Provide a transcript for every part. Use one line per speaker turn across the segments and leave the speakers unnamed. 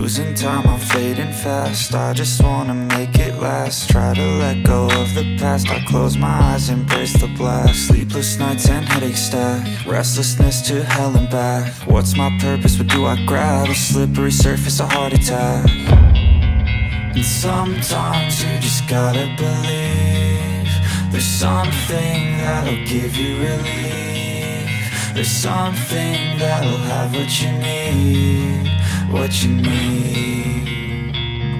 Losing time, I'm fading fast. I just wanna make it last. Try to let go of the past. I close my eyes, embrace the blast. Sleepless nights and headaches stack. Restlessness to hell and back. What's my purpose, what do I grab? A slippery surface, a heart attack. And sometimes you just gotta believe there's something that'll give you relief. There's something that'll have what you need, what you need.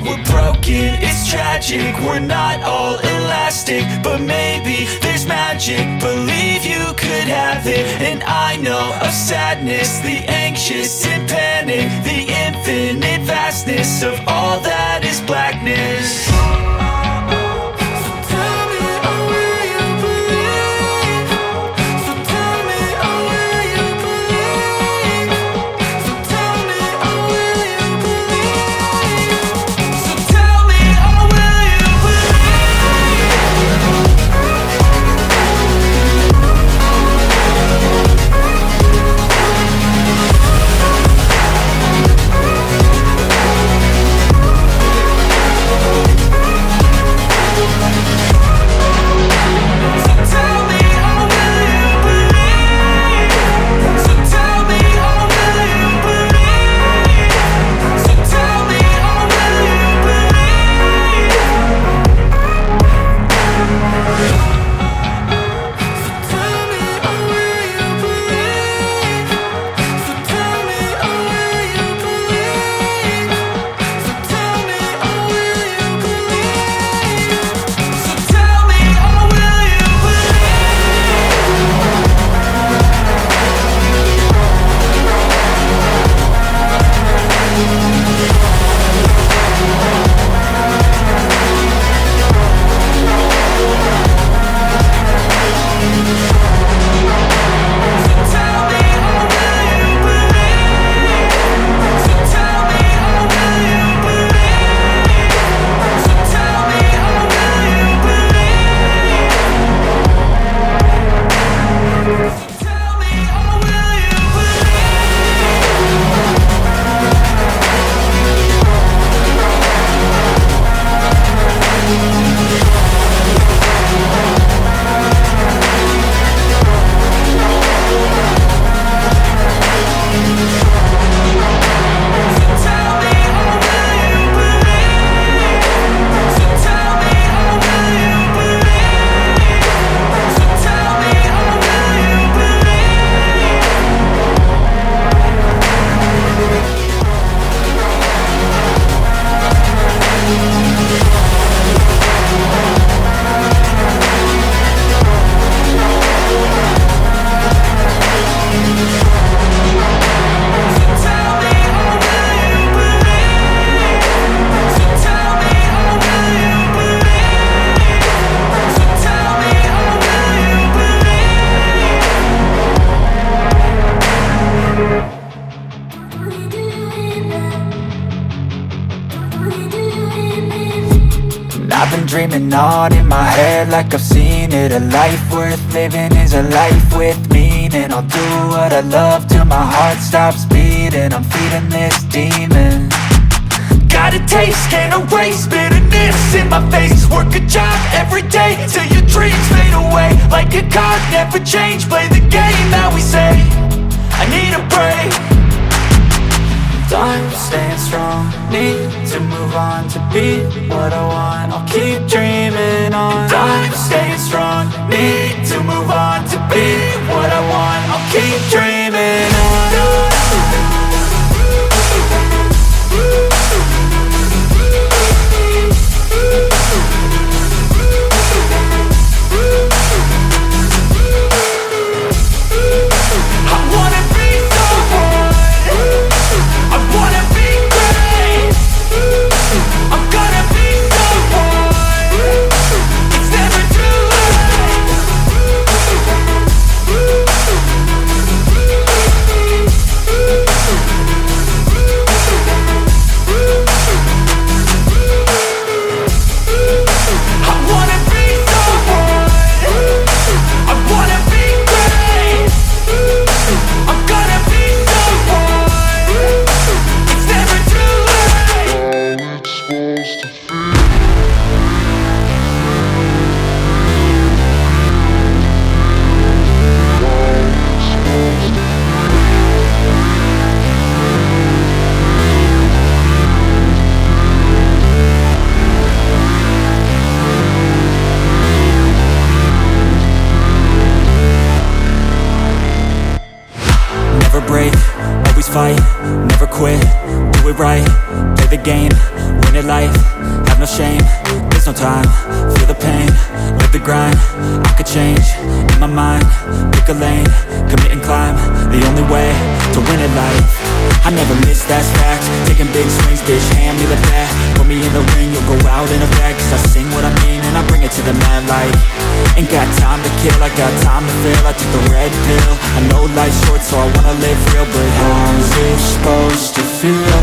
We're broken, it's tragic, we're not all elastic, but maybe there's magic. Believe you could have it, and I know of sadness, the anxious and panic, the infinite vastness of all that is blackness. I've been dreaming on in my head like I've seen it. A life worth living is a life with meaning. I'll do what I love till my heart stops beating. I'm feeding this demon. Got a taste, can't erase bitterness in my face. Work a job every day till your dreams fade away. Like a card, never change, play the game that we say. I need a break. I'm staying strong, need to move on to be what I want. I'll keep dreaming on. I'm staying strong, need to move on to be what I want. I'll keep dreaming on. it right, play the game, win it life, have no shame, there's no time, feel the pain, live the grind, I could change, in my mind, pick a lane, commit and climb, the only way to win it life. I never miss, that's fact, taking big swings, bitch, hand me the bat, put me in the ring, you'll go out in a bag, cause I sing what I mean and I bring it to the mad light. Ain't got time to kill, I got time to feel, I took the red pill, I know life's short so I wanna live real, but how's it supposed to feel?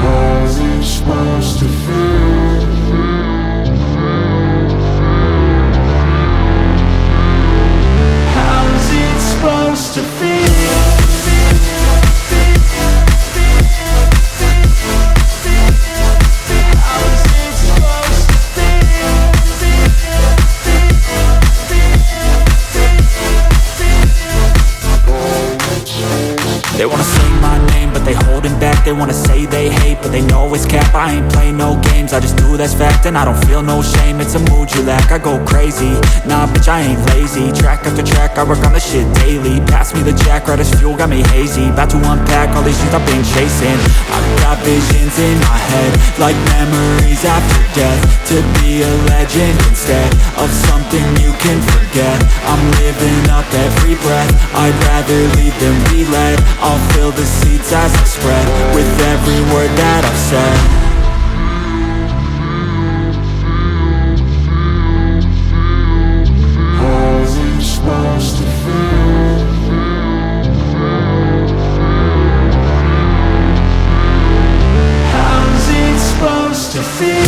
How's it supposed to feel? How's it supposed to feel? They wanna say my name, but they holding back. They wanna say they hate, but they know it's cap. I ain't play no games, I just do that's fact. And I don't feel no shame, it's a mood you lack. I go crazy, nah bitch I ain't lazy. Track after track, I work on this shit daily. Pass me the jack, right as fuel, got me hazy. About to unpack all these things I've been chasing. I've got visions in my head, like memories after death. To be a legend instead of something you can forget. I'm living up every breath, I'd rather lead than be led. I'll fill the seats as I spread with every word that I've said. How's it supposed to feel? How's it supposed to feel?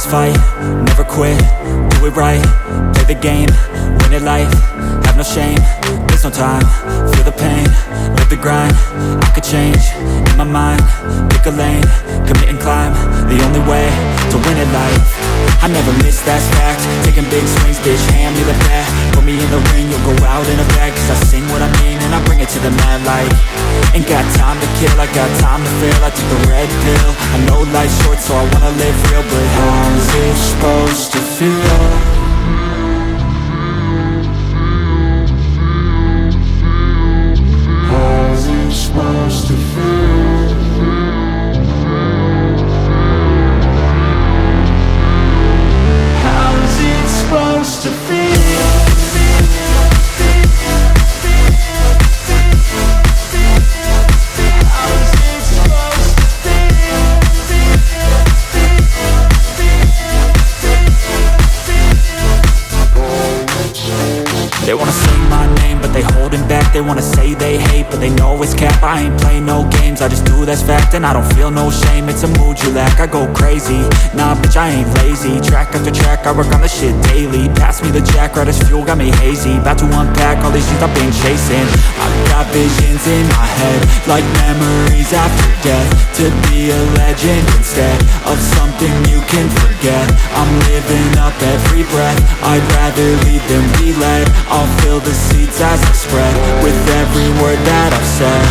Fight, never quit, do it right, play the game, win it life, have no shame, there's no time, feel the pain, live the grind, I could change, in my mind, pick a lane, commit and climb, the only way to win it life. I never miss, that's fact, taking big swings, bitch, hand me the bat, put me in the ring, you'll go out in a bag, cause I sing what I mean and I bring it to the mad light. Ain't got time to kill, I got time to feel, I took the red pill, I know life's short so I wanna live real, but how's it supposed to feel? How's it supposed to feel? How's it supposed to feel? They wanna say my name, but they holding back. They wanna say they hate, but they know it's cap. I ain't play no games, I just do that's fact. And I don't feel no shame, it's a mood you lack. I go crazy, nah bitch I ain't lazy. Track after track, I work on this shit daily. Pass me the jack, right as fuel, got me hazy. About to unpack all these things I've been chasing. I've got visions in my head, like memories after death. To be a legend instead of something you can forget. I'm living up every breath, I'd rather lead than be led. I'll fill the seats as I spread with every word that I've said.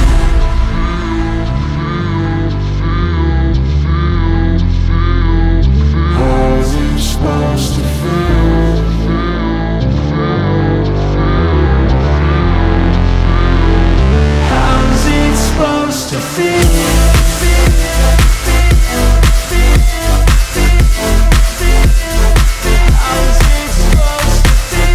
How's it supposed to feel? How's it supposed to feel? How's it supposed to feel?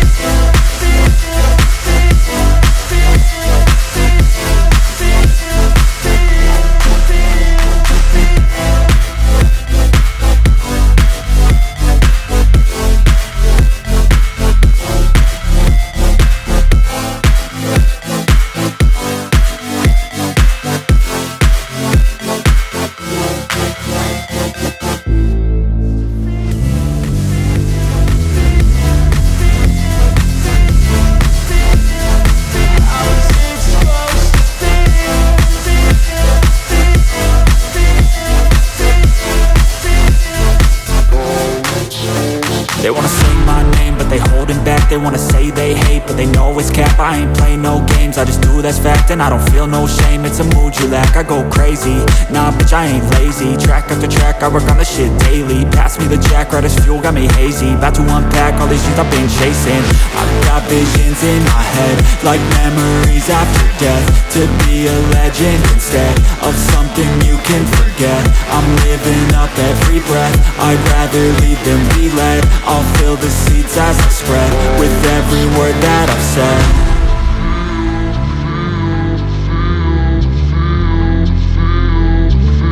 They wanna say my name, but they holding back. They wanna say they hate, but they know it's cap. I ain't play no games, I just do, that's fact. And I don't feel no shame, it's a mood you lack. I go crazy, nah bitch I ain't lazy. Track after track, I work on this shit daily. Pass me the jack, right as fuel, got me hazy. About to unpack all these things I've been chasing. I've got visions in my head, like memories after death. To be a legend instead of something you can forget. I'm living up every breath, I'd rather lead than be led. I'll fill the seats as I spread, with every word that I've said.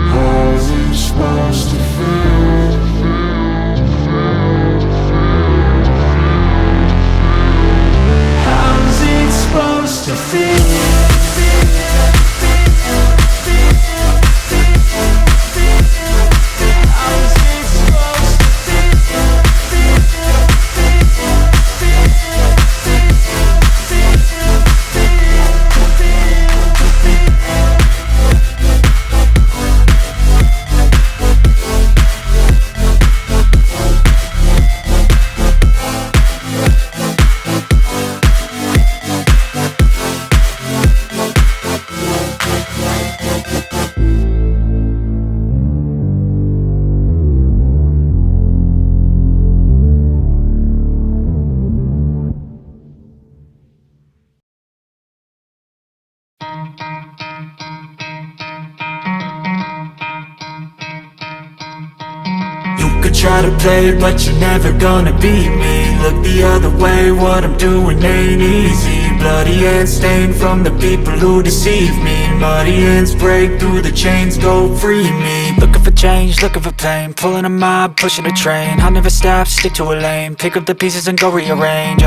How's it supposed to feel? How's it supposed to feel? Try to play, but you're never gonna beat me. Look the other way, what I'm doing ain't easy. Bloody hands stained from the people who deceive me. Muddy hands break through the chains, go free me. Looking for change, looking for pain. Pulling a mob, pushing a train. I'll never stop, stick to a lane. Pick up the pieces and go rearrange.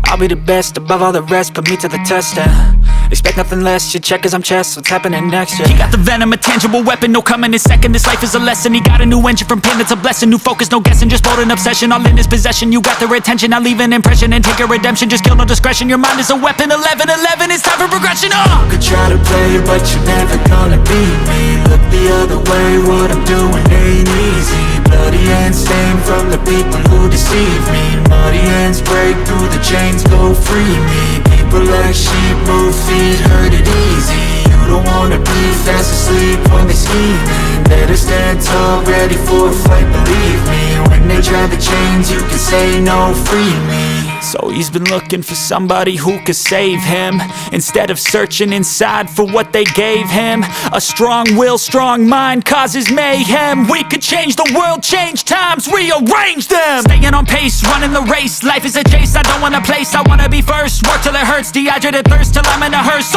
I'll be the best above all the rest, put me to the test and expect nothing less, your check as I'm chess, what's happening next, yeah. He got the venom, a tangible weapon, no coming in second. This life is a lesson, he got a new engine from pain, it's a blessing. New focus, no guessing, just bold and obsession, all in his possession. You got their attention, I'll leave an impression and take your redemption. Just kill, no discretion, your mind is a weapon. 11-11, it's time for progression, You could try to play, but you're never gonna beat me. Look the other way, what I'm doing ain't easy. Bloody hands stained from the people who deceive me. Muddy hands break through the chains, go free me. People like sheep move feet, hurt it easy. You don't wanna be fast asleep when they scheming. Better stand tall, ready for a fight, believe me. When they try the chains, you can say no, free me. So he's been looking for somebody who could save him, instead of searching inside for what they gave him. A strong will, strong mind causes mayhem. We could change the world, change times, rearrange them. Staying on pace, running the race. Life is a chase, I don't want a place, I wanna be first. Work till it hurts, dehydrated thirst till I'm in a hearse.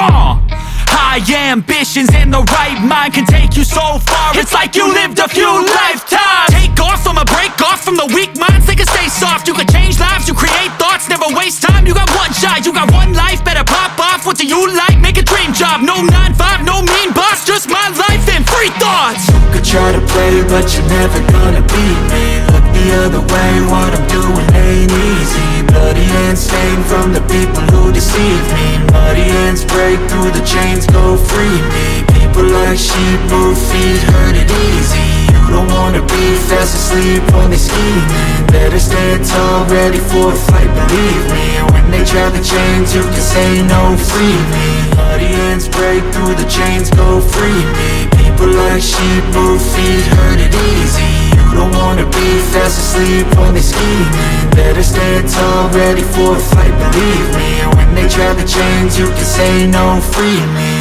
High ambitions in the right mind can take you so far. It's like you lived a few lifetimes. Take off from a break off from the weak minds, they can stay soft. You can change lives, you create thoughts, never waste time. You got one shot, you got one life, better pop off. What do you like? Make a dream job. No 9-5, no mean boss, just my life and free thoughts. You could try to play, but you're never gonna beat me. Look the other way, what I'm doing ain't easy. Bloody hands stained from the people who deceive me. Muddy hands break through the chains, go free me. People like sheep move feet, hurt it easy. You don't wanna be fast asleep when they scheming. Better stand tall, ready for a fight, believe me. When they try the chains, you can say no, free me. Muddy hands break through the chains, go free me. People like sheep move feet, hurt it easy. You don't wanna be fast asleep when they scheming. Better stand tall, ready for a fight, believe me. When they try the chains, you can say no, free me.